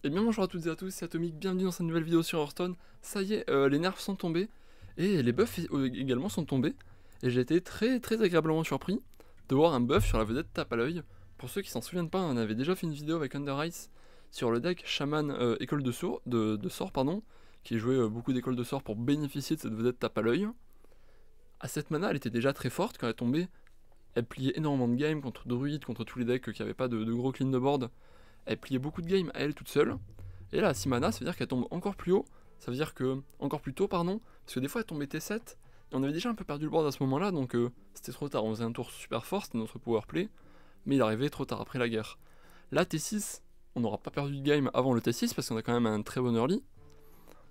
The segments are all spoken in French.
Et bien bonjour à toutes et à tous, c'est Atomic, bienvenue dans cette nouvelle vidéo sur Hearthstone. Ça y est, les nerfs sont tombés, et les buffs également sont tombés. Et j'ai été très agréablement surpris de voir un buff sur la vedette tape à l'œil. Pour ceux qui s'en souviennent pas, on avait déjà fait une vidéo avec Under Ice sur le deck Shaman école de sort, pardon, qui jouait beaucoup d'écoles de sort pour bénéficier de cette vedette tape à l'œil. À cette mana, elle était déjà très forte quand elle tombait. Elle pliait énormément de games contre Druid, contre tous les decks qui n'avaient pas de gros clean de board. Elle pliait beaucoup de games à elle toute seule. Et là, à 6 mana, ça veut dire qu'elle tombe encore plus haut. Ça veut dire que. Encore plus tôt, pardon. Parce que des fois, elle tombait T7. Et on avait déjà un peu perdu le board à ce moment-là. Donc c'était trop tard. On faisait un tour super fort. C'était notre power play. Mais il arrivait trop tard après la guerre. Là, T6, on n'aura pas perdu de game avant le T6. Parce qu'on a quand même un très bon early.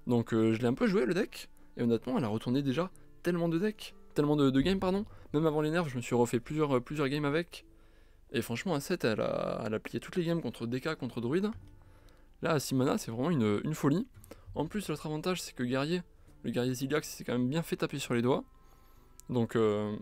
Donc je l'ai un peu joué le deck. Et honnêtement, elle a retourné déjà tellement de decks. Tellement de games, pardon. Même avant les nerfs, je me suis refait plusieurs games avec. Et franchement, à 7, elle a plié toutes les games contre DK, contre Druid. Là, à 6 mana, c'est vraiment une folie. En plus, l'autre avantage, c'est que le guerrier Ziliax, s'est quand même bien fait taper sur les doigts. Donc ça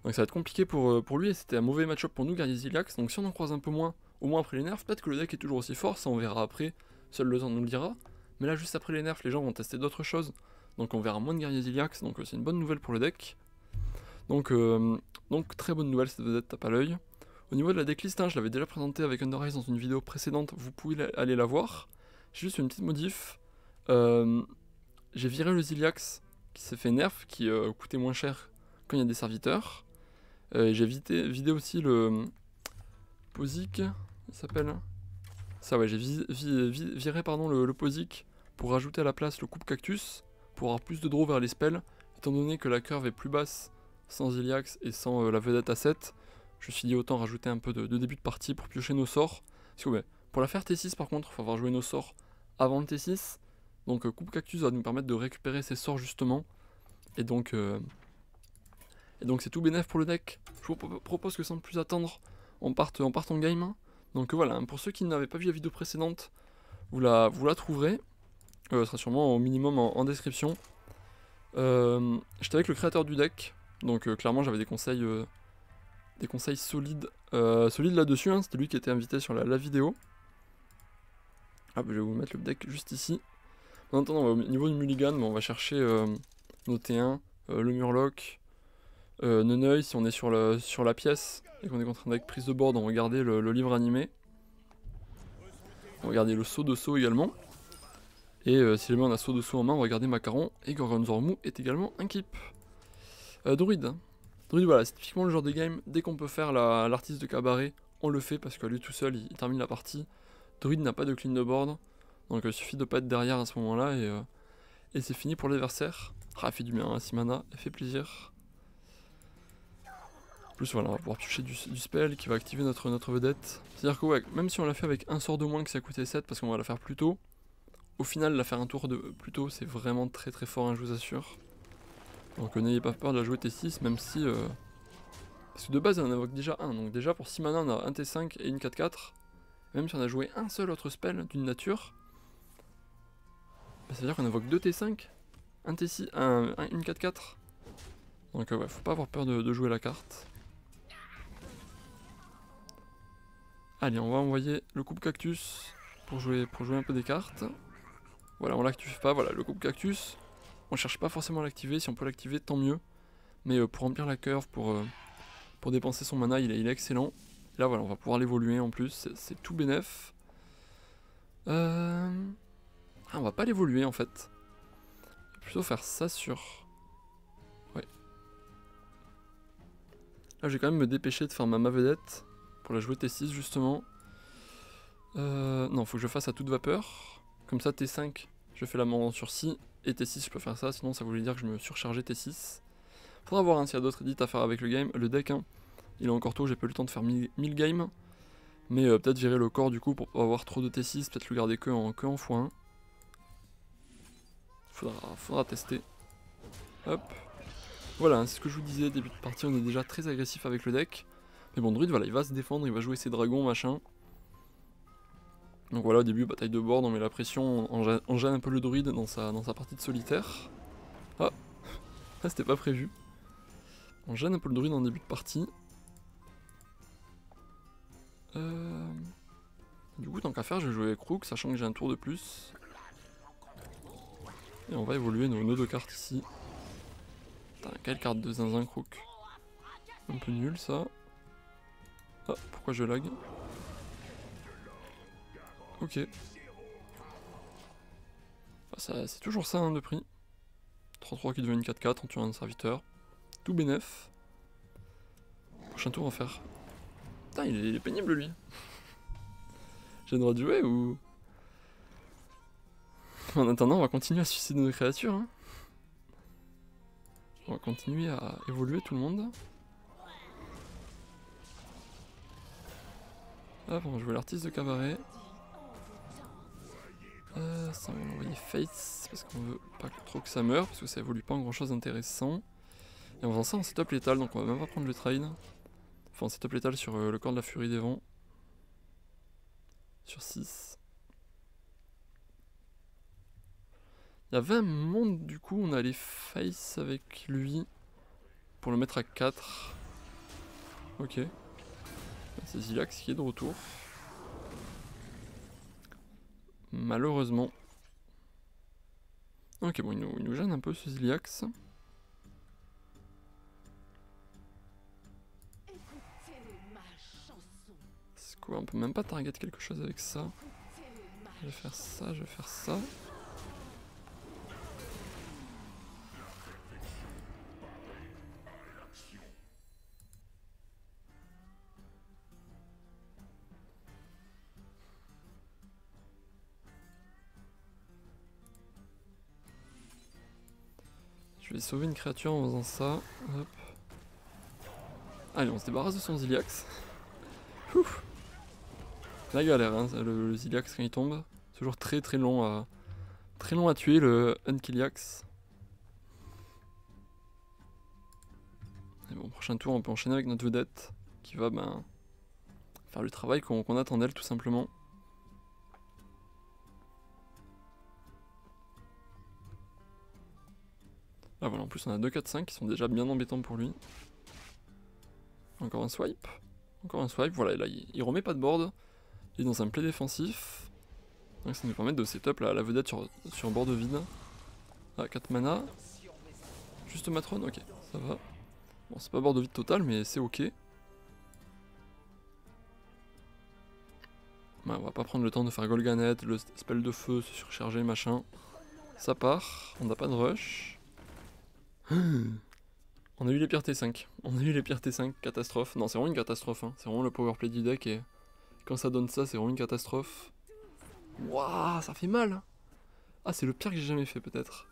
va être compliqué pour lui, et c'était un mauvais match-up pour nous, guerrier Ziliax. Donc si on en croise un peu moins, au moins après les nerfs, peut-être que le deck est toujours aussi fort, ça on verra après, seul le temps nous le dira. Mais là, juste après les nerfs, les gens vont tester d'autres choses. Donc on verra moins de guerrier Ziliax, donc c'est une bonne nouvelle pour le deck. Donc très bonne nouvelle, cette vedette tape à l'œil. Au niveau de la decklist, hein, je l'avais déjà présenté avec Under Ice dans une vidéo précédente, vous pouvez aller la voir. J'ai juste une petite modif. J'ai viré le Ziliax qui s'est fait nerf, qui coûtait moins cher quand il y a des serviteurs. J'ai vidé aussi le Posic, il s'appelle. Ça ouais, j'ai viré pardon, le Posic pour rajouter à la place le coupe cactus, pour avoir plus de draw vers les spells, étant donné que la curve est plus basse sans Ziliax et sans la vedette à 7. Je me suis dit autant rajouter un peu de début de partie pour piocher nos sorts. Parce que ouais, pour la faire T6 par contre, il faut avoir joué nos sorts avant le T6. Donc coupe cactus va nous permettre de récupérer ces sorts justement. Et donc c'est tout bénef pour le deck. Je vous propose que sans plus attendre, on parte en game. Donc voilà, pour ceux qui n'avaient pas vu la vidéo précédente, vous la trouverez. Elle sera sûrement au minimum en description. J'étais avec le créateur du deck. Donc clairement j'avais des conseils solides là-dessus, hein. C'était lui qui était invité sur la vidéo. Ah bah je vais vous mettre le deck juste ici. En attendant, au niveau du mulligan, on va chercher nos T1, le Murloc, Neneuil, si on est sur la pièce et qu'on est en train avec prise de board, on va regarder le livre animé. On va regarder le saut de saut également. Et si jamais on a saut de saut en main, on va regarder Macaron, et Gorgonzormu est également un keep. Druid. Druid, voilà, c'est typiquement le genre de game, dès qu'on peut faire l'artiste de cabaret, on le fait parce que lui tout seul, il termine la partie. Druid n'a pas de clean de board, donc il suffit de pas être derrière à ce moment-là, et c'est fini pour l'adversaire. Ah, elle fait du bien, hein, 6 mana, elle fait plaisir. En plus, voilà, on va pouvoir piocher du spell qui va activer notre vedette. C'est-à-dire que ouais, même si on l'a fait avec un sort de moins que ça coûtait 7 parce qu'on va la faire plus tôt, au final, la faire un tour de plus tôt, c'est vraiment très fort, hein, je vous assure. Donc n'ayez pas peur de la jouer T6, même si... Parce que de base, on en invoque déjà un. Donc déjà, pour 6 mana, on a un T5 et une 4-4. Même si on a joué un seul autre spell d'une nature, bah, ça veut dire qu'on invoque 2 T5, un T6, une 4-4. Donc ouais, faut pas avoir peur de jouer la carte. Allez, on va envoyer le coupe cactus pour jouer un peu des cartes. Voilà, on l'active pas, voilà, le coupe cactus. On cherche pas forcément à l'activer, si on peut l'activer tant mieux. Mais pour remplir la curve, pour dépenser son mana, il est excellent. Et là voilà, on va pouvoir l'évoluer en plus, c'est tout bénef. Ah, on va pas l'évoluer en fait. On va plutôt faire ça sur... Ouais. Là je vais quand même me dépêcher de faire ma vedette pour la jouer T6 justement. Non, faut que je fasse à toute vapeur. Comme ça T5, je fais la main en sursis. Et T6 je peux faire ça, sinon ça voulait dire que je me surchargeais T6. Faudra voir hein, s'il y a d'autres edits à faire avec le deck. Hein. Il est encore tôt, j'ai pas eu le temps de faire 1000 games. Mais peut-être virer le corps du coup pour pas avoir trop de T6, peut-être le garder que en x1. Faudra tester. Hop. Voilà, hein, c'est ce que je vous disais, début de partie on est déjà très agressif avec le deck. Mais bon, Druid voilà, il va se défendre, il va jouer ses dragons, machin. Donc voilà, au début, bataille de board, on met la pression, on gêne un peu le Druid dans sa partie de solitaire. Ah, c'était pas prévu. On gêne un peu le Druid en début de partie. Du coup, tant qu'à faire, je vais jouer Crook, sachant que j'ai un tour de plus. Et on va évoluer nos deux cartes ici. Putain, quelle carte de zinzin Crook. Un peu nul ça. Ah, pourquoi je lag? Ok. Bah, c'est toujours ça hein, de prix. 3-3 qui devient une 4-4 en tuant un serviteur. Tout bénef. Prochain tour on va faire. Putain, il est pénible lui. J'ai le droit de jouer ou. En attendant, on va continuer à suicider nos créatures. Hein. On va continuer à évoluer tout le monde. Hop, on va jouer l'artiste de cabaret. Ça, on va envoyer Fates parce qu'on veut pas trop que ça meure, parce que ça évolue pas en grand chose d'intéressant. Et en faisant ça, on setup létal, donc on va même pas prendre le trade. Enfin, on setup létal sur le corps de la furie des vents. Sur 6. Il y avait un monde, du coup, on allait face avec lui pour le mettre à 4. Ok. C'est Zilax qui est de retour. Malheureusement. Ok, bon, il nous gêne un peu ce Zilax. C'est quoi, on peut même pas target quelque chose avec ça. Je vais faire ça, je vais faire ça. Je vais sauver une créature en faisant ça. Hop. Allez, on se débarrasse de son Zilax. Ouf. La galère, hein, le Zilax quand il tombe. C'est toujours très long à tuer le Unkiliax. Et bon, prochain tour, on peut enchaîner avec notre vedette qui va faire le travail qu'on attend d'elle tout simplement. Ah voilà, en plus on a 2-4-5 qui sont déjà bien embêtants pour lui. Encore un swipe. Encore un swipe, voilà, là il remet pas de board. Il est dans un play défensif. Donc ça nous permet de setup la vedette sur un board vide. Ah, 4 mana. Juste Matron, ok, ça va. Bon, c'est pas board vide total, mais c'est ok. Bah, on va pas prendre le temps de faire Golganet, le spell de feu, se surcharger, machin. Ça part, on n'a pas de rush. On a eu les pires T5. On a eu les pires T5, catastrophe. Non, c'est vraiment une catastrophe. Hein. C'est vraiment le powerplay du deck et quand ça donne ça, c'est vraiment une catastrophe. Waouh, ça fait mal. Ah, c'est le pire que j'ai jamais fait peut-être.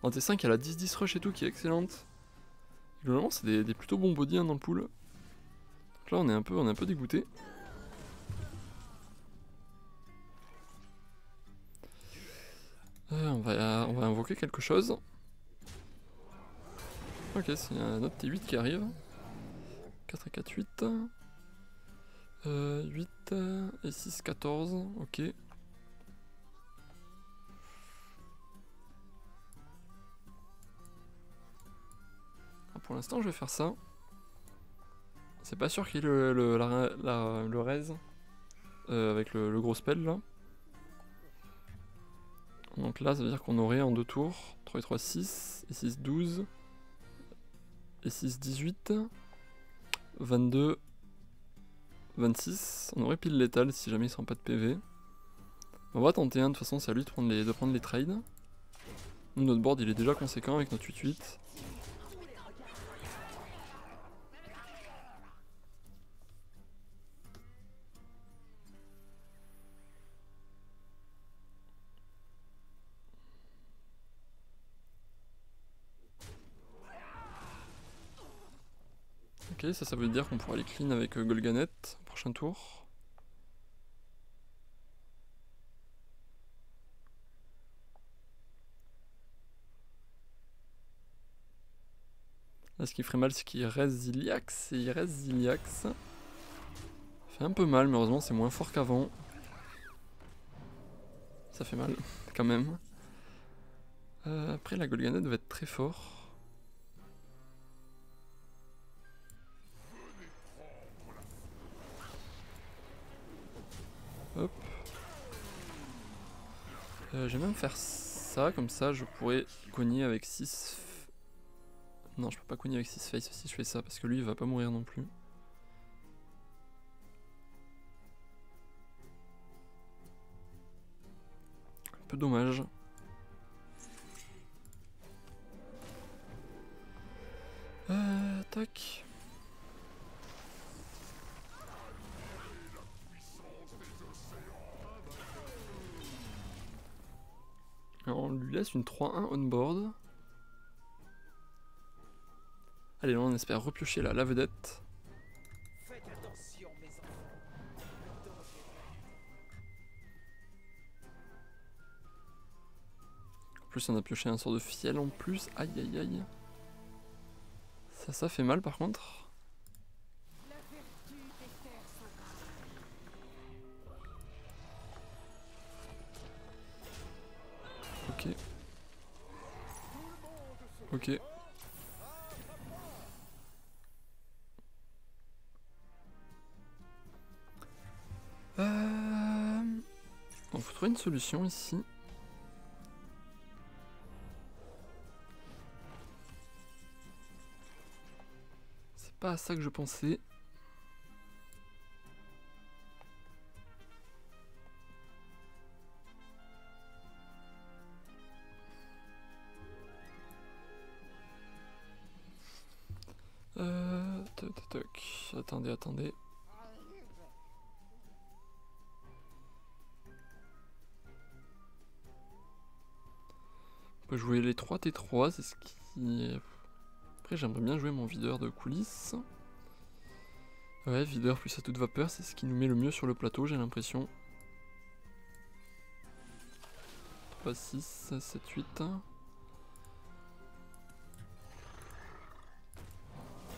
En T5, il y a la 10-10 rush et tout qui est excellente. Globalement, c'est des plutôt bons body hein, dans le pool. Donc là, on est un peu dégoûté. On va invoquer quelque chose. Ok, c'est un autre T8 qui arrive. 4 et 4, 8. 8 et 6, 14. Ok. Pour l'instant, je vais faire ça. C'est pas sûr qu'il y ait le raise avec le gros spell là. Donc là, ça veut dire qu'on aurait en 2 tours 3 et 3, 6, et 6, 12, et 6, 18, 22, 26. On aurait pile létal si jamais il sera pas de PV. On va tenter, hein, de toute façon, c'est à lui de prendre les trades. Nous, notre board il est déjà conséquent avec notre 8-8. Ok, ça veut dire qu'on pourra aller clean avec Golganet au prochain tour. Là, ce qui ferait mal, c'est qu'il reste Zilax, et il reste Zilax. Ça fait un peu mal, mais heureusement, c'est moins fort qu'avant. Ça fait mal, quand même. Après, la Golganet va être très fort. Hop. Je vais même faire ça, comme ça je pourrais cogner avec 6... Non, je peux pas cogner avec 6 face si je fais ça, parce que lui il va pas mourir non plus. Un peu dommage. Tac. Alors, on lui laisse une 3-1 on board. Allez, là on espère repiocher la vedette. Faites attention, mes enfants. En plus on a pioché un sort de fiel en plus. Aïe aïe aïe. Ça fait mal par contre. La vertu des terres Ok. Ok. On faut trouver une solution ici. C'est pas à ça que je pensais. Toc. Attendez. On peut jouer les 3 T3, c'est ce qui... Après j'aimerais bien jouer mon videur de coulisses. Ouais, videur plus à toute vapeur, c'est ce qui nous met le mieux sur le plateau, j'ai l'impression. 3, 6, 7, 8...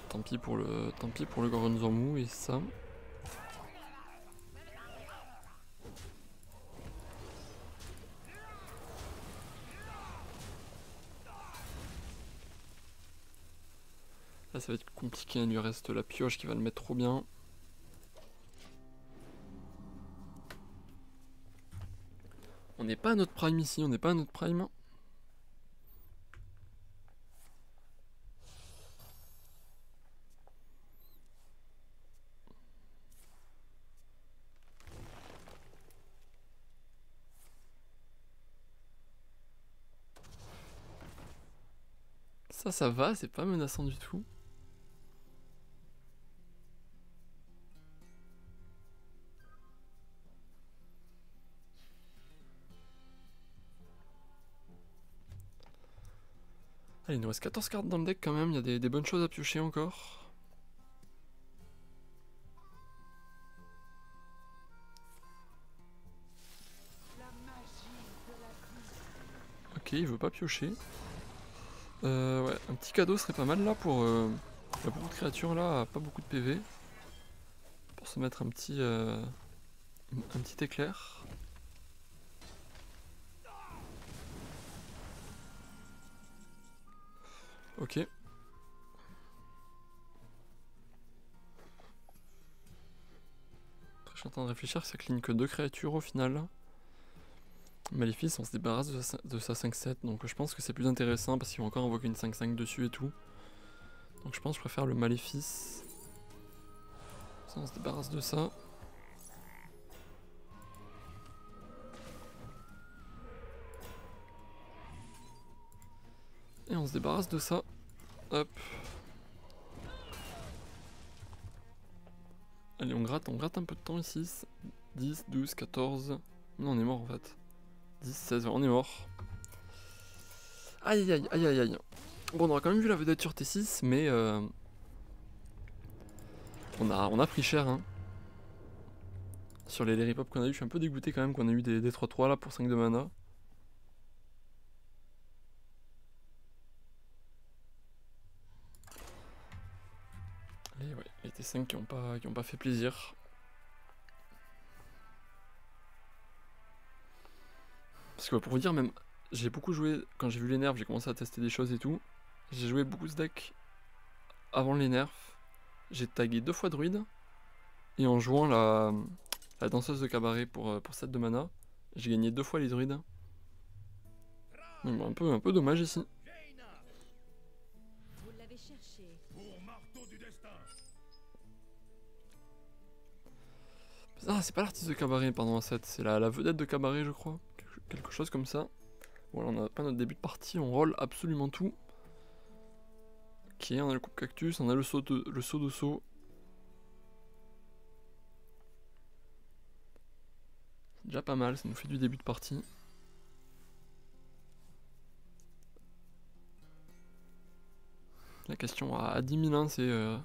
Tant pis pour le Goronzormu et ça. Là ça va être compliqué, il lui reste la pioche qui va le mettre trop bien. On n'est pas à notre prime ici, on n'est pas à notre prime. Ça va, c'est pas menaçant du tout. Allez, il nous reste 14 cartes dans le deck quand même, il y a des bonnes choses à piocher encore. Ok, il veut pas piocher. Ouais, un petit cadeau serait pas mal là pour... Il y a beaucoup de créatures là, pas beaucoup de PV. Pour se mettre un petit éclair. Ok. Après, je suis en train de réfléchir, ça cligne que 2 créatures au final. Maléfice, on se débarrasse de sa 5-7, donc je pense que c'est plus intéressant parce qu'il va encore invoquer une 5-5 dessus et tout. Donc je pense que je préfère le Maléfice. Ça, on se débarrasse de ça. Et on se débarrasse de ça. Hop. Allez, on gratte un peu de temps ici. 10, 12, 14... Non, on est mort en fait. 10, 16, on est mort. Aïe aïe aïe aïe aïe. Bon, on aura quand même vu la vedette sur T6, mais on a pris cher hein. Sur les Larry Pop qu'on a eu, je suis un peu dégoûté quand même qu'on a eu des 3-3 là pour 5 de mana. Et ouais, les T5 qui ont pas fait plaisir. Parce que pour vous dire, même j'ai beaucoup joué, quand j'ai vu les nerfs, j'ai commencé à tester des choses et tout. J'ai joué beaucoup ce deck avant les nerfs. J'ai tagué 2 fois druide. Et en jouant la la danseuse de cabaret pour 7 de mana. J'ai gagné 2 fois les druides. Donc bon, un peu dommage ici. Vous l'avez cherché. Ah, c'est pas l'artiste de cabaret, pardon, à 7, c'est la vedette de cabaret, je crois. Quelque chose comme ça. Voilà, on a pas notre début de partie, on roll absolument tout. Ok, on a le coupe cactus, on a le saut de saut. C'est déjà pas mal, ça nous fait du début de partie. La question à 10 000 c'est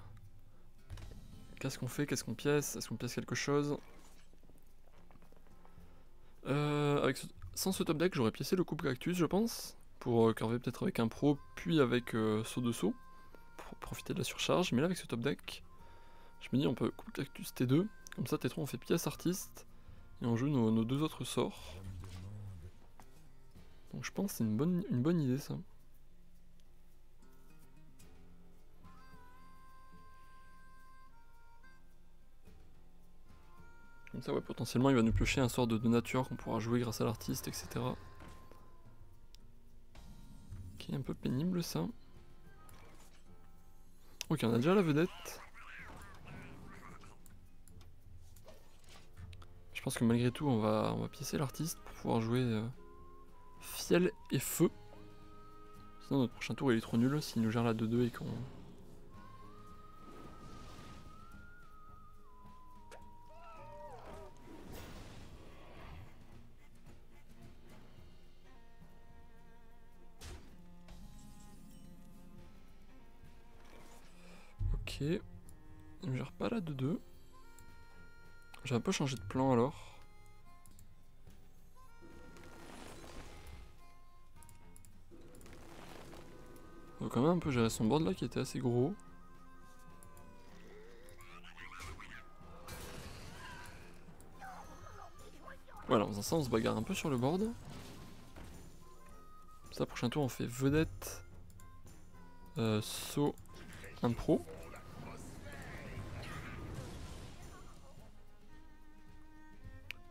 qu'est-ce qu'on fait, qu'est-ce qu'on pièce, est-ce qu'on pièce quelque chose? Sans ce top deck, j'aurais piécé le coupe cactus, je pense, pour curver peut-être avec un pro, puis avec saut de saut, pour profiter de la surcharge. Mais là, avec ce top deck, je me dis on peut coupe cactus T2, comme ça T3 on fait pièce artiste, et on joue nos 2 autres sorts. Donc je pense que c'est une bonne idée ça. Comme ça, ouais, potentiellement il va nous piocher un sort de nature qu'on pourra jouer grâce à l'artiste, etc. Qui est un peu pénible ça. Ok, on a déjà la vedette. Je pense que malgré tout, on va piécer l'artiste pour pouvoir jouer fiel et feu. Sinon, notre prochain tour il est trop nul s'il nous gère la 2-2 et qu'on. Ok. Il me gère pas la 2-2. J'ai un peu changé de plan alors. On va quand même un peu gérer son board là qui était assez gros. Voilà, en faisant ça on se bagarre un peu sur le board. Ça, prochain tour on fait vedette, saut, impro.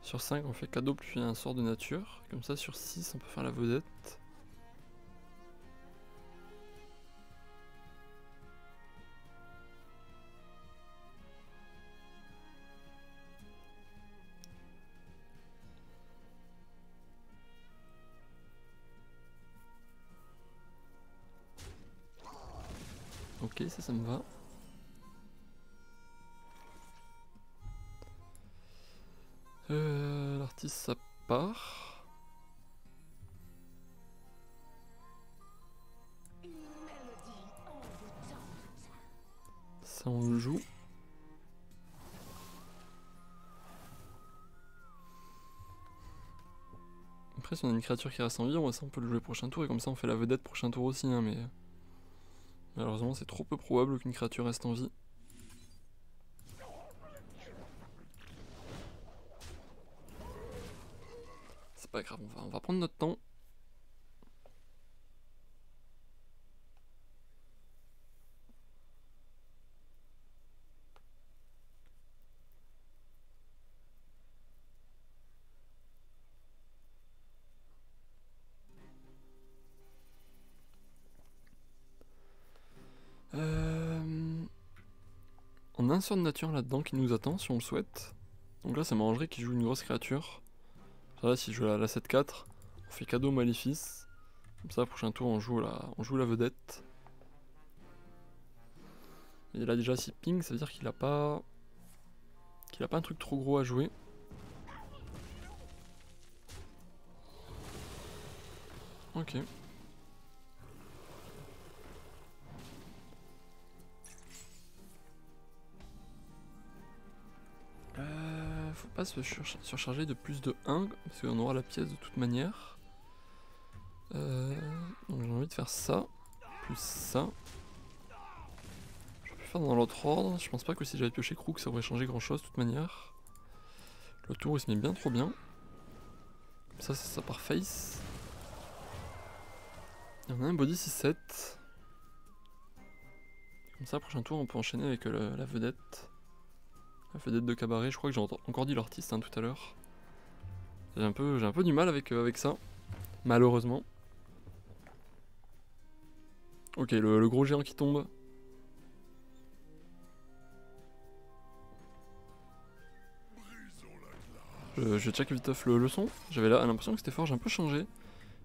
Sur 5 on fait cadeau puis un sort de nature. Comme ça sur 6 on peut faire la vedette. Ok, ça me va. L'artiste ça part. Ça on le joue. Après si on a une créature qui reste en vie, ça on peut le jouer prochain tour et comme ça on fait la vedette prochain tour aussi, hein, mais malheureusement c'est trop peu probable qu'une créature reste en vie. C'est pas grave, on va prendre notre temps. On a un sort de nature là-dedans qui nous attend si on le souhaite. Donc là ça m'arrangerait qu'il joue une grosse créature. Là si je joue la 7-4, on fait cadeau maléfice. Comme ça prochain tour on joue la vedette. Et là déjà si ping ça veut dire qu'il a pas un truc trop gros à jouer. Ok. Faut pas se surcharger de plus de 1, parce qu'on aura la pièce de toute manière. Donc j'ai envie de faire ça, plus ça. Je peux faire dans l'autre ordre, je pense pas que si j'avais pioché Crook ça aurait changé grand chose de toute manière. Le tour il se met bien trop bien. Comme ça part face. Et on a un body 6-7. Comme ça prochain tour on peut enchaîner avec la vedette. La vedette de cabaret, je crois que j'ai encore dit l'artiste hein, tout à l'heure. J'ai un peu du mal avec ça, malheureusement. Ok, le gros géant qui tombe. Je check vite off le son. J'avais l'impression que c'était fort, j'ai un peu changé.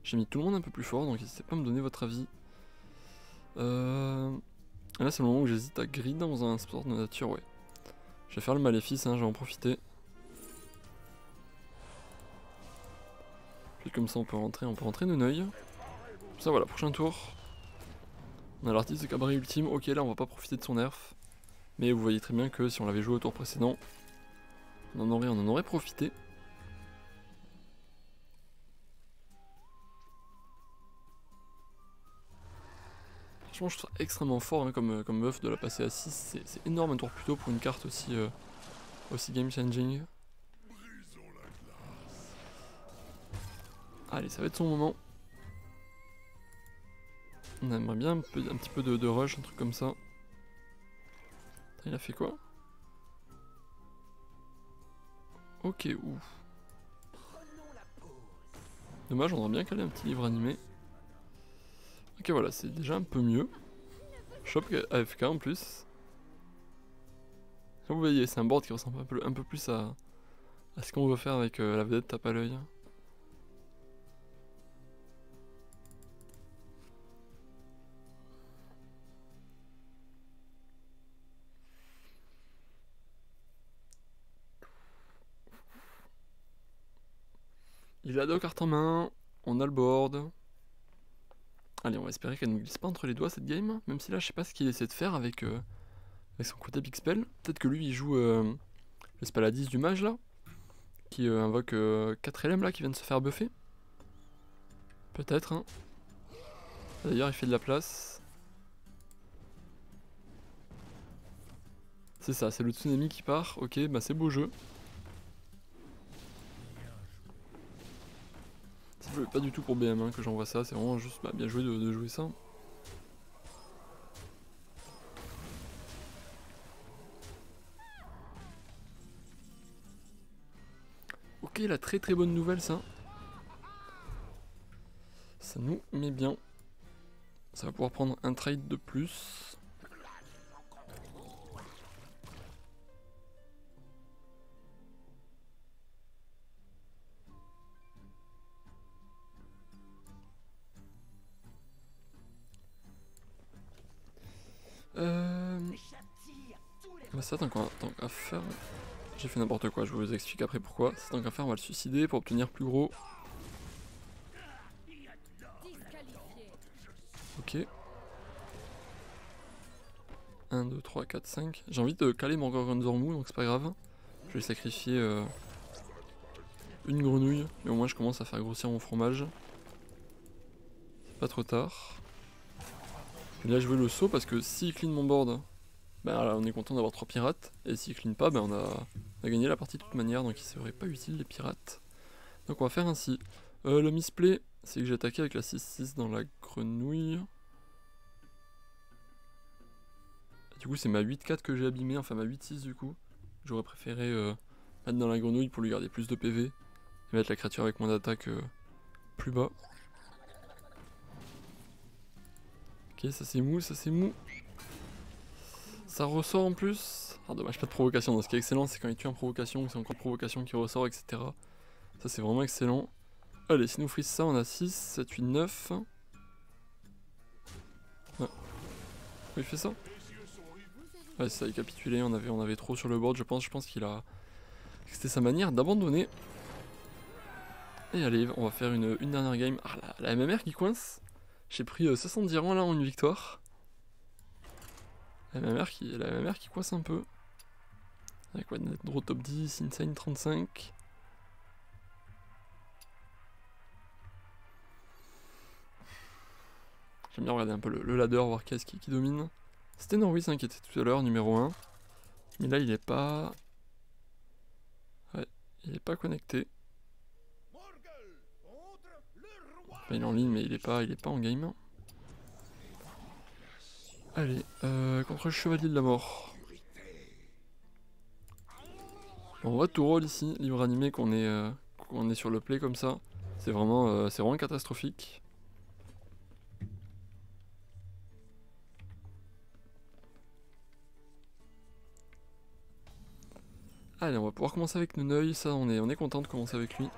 J'ai mis tout le monde un peu plus fort, donc n'hésitez pas à me donner votre avis. Là c'est le moment où j'hésite à grid dans un sport de nature, ouais. Je vais faire le maléfice, hein, je vais en profiter. Puis comme ça on peut rentrer d'un œil. Ça voilà, prochain tour. On a l'artiste de cabaret ultime, ok là on va pas profiter de son nerf. Mais vous voyez très bien que si on l'avait joué au tour précédent, on en aurait profité. Franchement je trouve ça extrêmement fort hein, comme buff de la passer à 6, c'est énorme un tour plus tôt pour une carte aussi game changing. Allez ça va être son moment. On aimerait bien un petit peu de rush, un truc comme ça. Il a fait quoi? Ok, ouf. Dommage, on aurait bien calé un petit livre animé. Ok, voilà, c'est déjà un peu mieux. Shop AFK en plus. Là, vous voyez, c'est un board qui ressemble un peu plus à ce qu'on veut faire avec la vedette tape à l'œil. Il a deux cartes en main, on a le board. Allez, on va espérer qu'elle ne nous glisse pas entre les doigts cette game, même si là je sais pas ce qu'il essaie de faire avec son côté big spell. Peut-être que lui il joue le spell à 10 du mage là, qui invoque 4 LM là qui vient de se faire buffer. Peut-être hein. D'ailleurs il fait de la place. C'est ça, c'est le tsunami qui part, ok, bah c'est beau jeu. C'est pas du tout pour BM hein, que j'envoie ça, c'est vraiment juste bien joué de jouer ça. Ok, la très bonne nouvelle ça. Ça nous met bien. Ça va pouvoir prendre un trade de plus. Bah ça tant qu'à faire... J'ai fait n'importe quoi, je vous explique après pourquoi. C'est tant qu'à faire, on va le suicider pour obtenir plus gros. Ok. 1, 2, 3, 4, 5. J'ai envie de caler mon Gorgonzormu, donc c'est pas grave. Je vais sacrifier une grenouille, mais au moins je commence à faire grossir mon fromage. C'est pas trop tard. Et là je veux le saut parce que s'il clean mon board, bah là on est content d'avoir 3 pirates. Et s'il clean pas, bah on a gagné la partie de toute manière, donc il serait pas utile les pirates. Donc on va faire ainsi. Le misplay, c'est que j'ai attaqué avec la 6-6 dans la grenouille. Du coup c'est ma 8-4 que j'ai abîmé, enfin ma 8-6 du coup. J'aurais préféré mettre dans la grenouille pour lui garder plus de PV. Et mettre la créature avec moins d'attaque plus bas. Ok, ça c'est mou, ça c'est mou. Ça ressort en plus. Ah dommage, pas de provocation. Donc, ce qui est excellent, c'est quand il tue en provocation, c'est encore provocation qui ressort, etc. Ça c'est vraiment excellent. Allez, si nous freeze ça, on a 6, 7, 8, 9. Ah. Il fait ça? Ouais, ça a capitulé, on avait trop sur le board, je pense qu'il a... C'était sa manière d'abandonner. Et allez, on va faire une dernière game. Ah, la MMR qui coince. J'ai pris 70 rangs là en une victoire. La MMR qui coince un peu. Avec quoi, draw top 10, insane 35. J'aime bien regarder un peu le ladder, voir qui est-ce qui domine. C'était Norwis hein, qui était tout à l'heure, numéro 1. Mais là, il est pas... Ouais, il est pas connecté. Enfin, il est en ligne, mais il est pas en game. Allez, contre le chevalier de la mort. On voit tout rôle ici, livre animé qu'on est sur le play comme ça. C'est vraiment catastrophique. Allez, on va pouvoir commencer avec Nuneuil, ça on est content de commencer avec lui.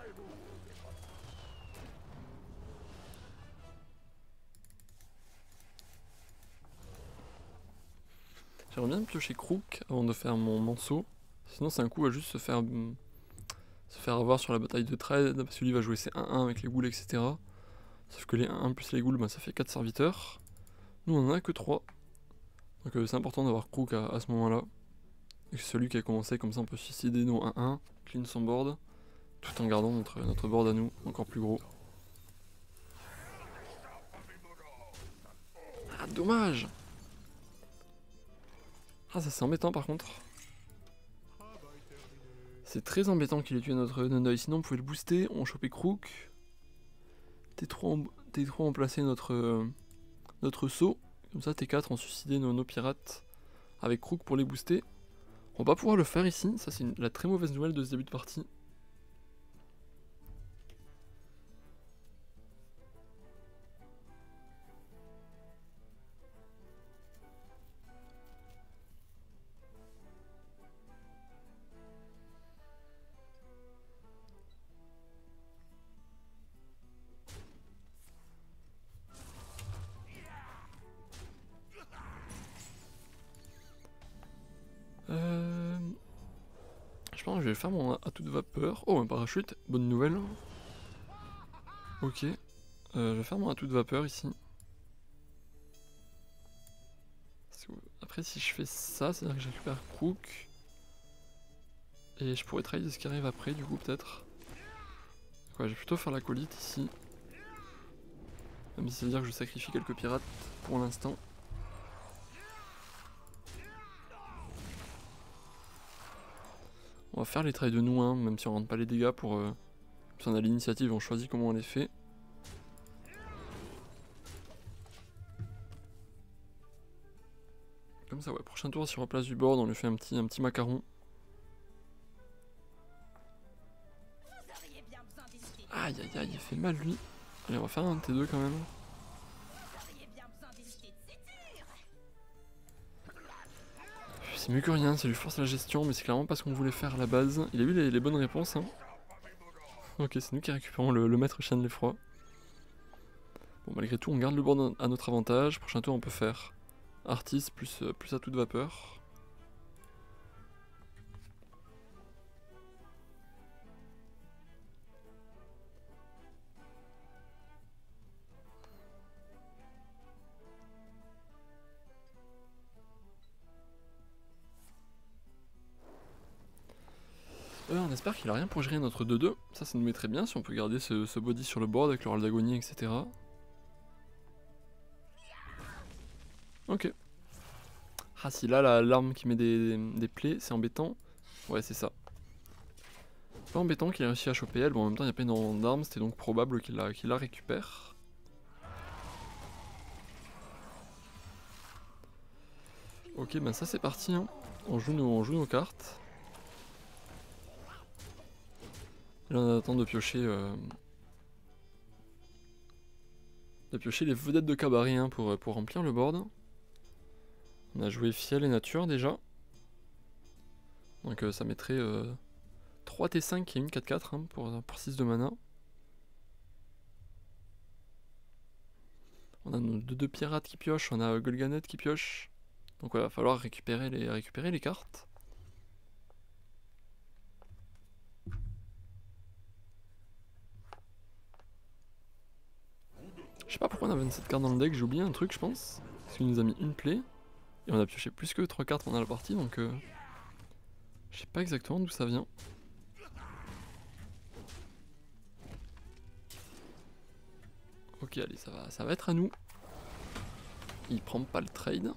J'aimerais bien piocher Crook avant de faire mon saut. Sinon c'est un coup à juste se faire avoir sur la bataille de trade, parce que lui va jouer ses 1-1 avec les ghouls, etc. Sauf que les 1-1 plus les ghouls, bah, ça fait 4 serviteurs. Nous on en a que 3. Donc c'est important d'avoir Crook à ce moment-là. Et c'est celui qui a commencé, comme ça on peut suicider nos 1-1, clean son board, tout en gardant notre board à nous, encore plus gros. Ah dommage! Ah ça c'est embêtant par contre. C'est très embêtant qu'il ait tué notre Nuneuil, sinon on pouvait le booster, on chopait Crook. T3 on plaçait notre saut, comme ça T4 on suicidait nos pirates avec Crook pour les booster. On va pas pouvoir le faire ici, ça c'est la très mauvaise nouvelle de ce début de partie. Je pense que je vais faire mon atout de vapeur. Oh, un parachute, bonne nouvelle. Ok, je vais faire mon atout de vapeur ici. Après, si je fais ça, c'est-à-dire que je récupère Crook. Et je pourrais trahir ce qui arrive après, du coup, peut-être. Ouais, je vais plutôt faire l'acolyte ici. Même si c'est-à-dire que je sacrifie quelques pirates pour l'instant. On va faire les trails de nous, hein, même si on rentre pas les dégâts pour... si on a l'initiative, on choisit comment on les fait. Comme ça, ouais, prochain tour, si on replace du board, on lui fait un petit macaron. Aïe aïe aïe, il fait mal lui. Allez, on va faire un T2 quand même. C'est mieux que rien, ça lui force la gestion, mais c'est clairement pas ce qu'on voulait faire à la base. Il a eu les bonnes réponses, hein. Ok, c'est nous qui récupérons le maître chien de l'effroi. Bon, malgré tout, on garde le board à notre avantage. Prochain tour, on peut faire Artis plus atout de vapeur. On espère qu'il a rien pour gérer notre 2-2. Ça nous mettrait bien si on peut garder ce body sur le board avec le rôle d'agonie, etc. Ok. Ah, si là, l'arme qui met des plaies, c'est embêtant. Ouais, c'est ça. Pas embêtant qu'il ait réussi à choper elle. Bon, en même temps, il n'y a pas énormément d'armes, c'était donc probable qu'il la récupère. Ok, ben ça c'est parti, hein. On joue nos cartes. Là on attend de piocher les vedettes de cabaret, hein, pour remplir le board. On a joué fiel et nature déjà. Donc ça mettrait 3 T5 et une 4-4, hein, pour 6 de mana. On a nos deux pirates qui piochent, on a Golganet qui pioche. Donc il va falloir récupérer les cartes. Je sais pas pourquoi on a 27 cartes dans le deck, j'ai oublié un truc je pense. Parce qu'il nous a mis une plaie. Et on a pioché plus que 3 cartes pendant la partie, donc je sais pas exactement d'où ça vient. Ok, allez, ça va être à nous. Il prend pas le trade.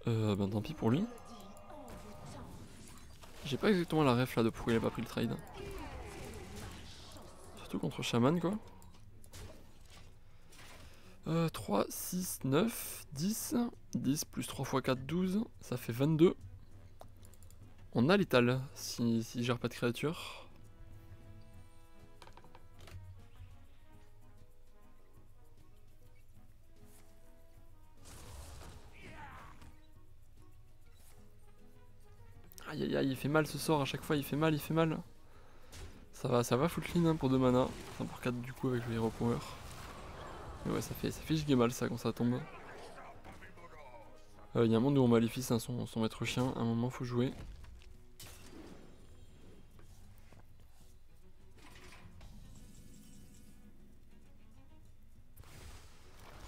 Ben tant pis pour lui. J'ai pas exactement la ref là de pourquoi il a pas pris le trade. Surtout contre Shaman quoi. 3, 6, 9, 10. 10 plus 3 x 4, 12. Ça fait 22. On a létal si gère pas de créature. Aïe aïe aïe, il fait mal ce sort à chaque fois, il fait mal, il fait mal. Ça va full clean hein, pour 2 mana. Enfin pour 4 du coup avec le Hero Power. Mais ouais, ça fait giga mal ça quand ça tombe. Il y a un monde où on maléfice hein, son maître chien, à un moment faut jouer.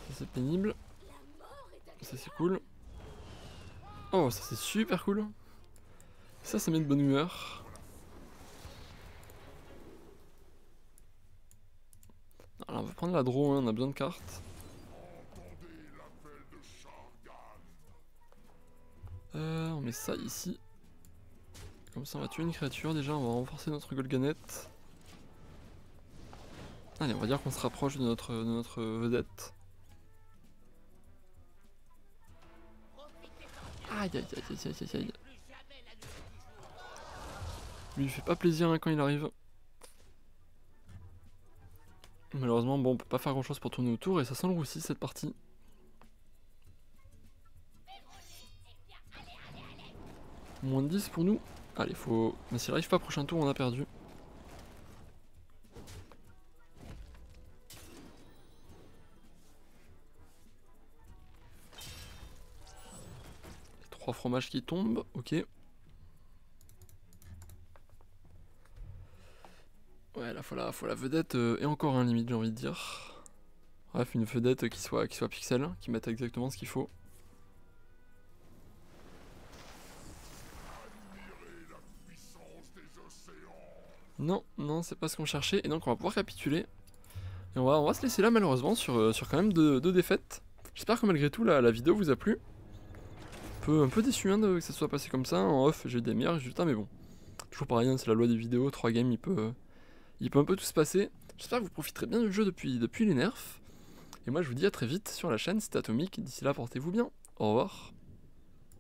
Ça c'est pénible. Ça c'est cool. Oh ça c'est super cool. Ça met de bonne humeur. Alors on va prendre la draw, hein, on a besoin de cartes. On met ça ici. Comme ça on va tuer une créature déjà, on va renforcer notre Golganette. Allez, on va dire qu'on se rapproche de notre vedette. Aïe aïe aïe aïe aïe aïe. Lui il fait pas plaisir hein, quand il arrive. Malheureusement bon on peut pas faire grand chose pour tourner autour et ça sent le roussi cette partie. Moins de 10 pour nous. Allez faut... Mais s'il arrive pas prochain tour on a perdu. Les 3 fromages qui tombent, ok. Ouais là faut la vedette et encore un limite j'ai envie de dire. Bref une vedette qui soit pixel, qui mette exactement ce qu'il faut. Non, non c'est pas ce qu'on cherchait et donc on va pouvoir capituler. Et on va se laisser là malheureusement sur quand même deux défaites. J'espère que malgré tout la vidéo vous a plu. Un peu déçu hein, que ça soit passé comme ça, en off j'ai eu des meilleurs résultats mais bon. Toujours pareil, hein, c'est la loi des vidéos, 3 games il peut un peu tout se passer. J'espère que vous profiterez bien du jeu depuis les nerfs. Et moi je vous dis à très vite sur la chaîne, c'était Atomic, d'ici là portez-vous bien, au revoir.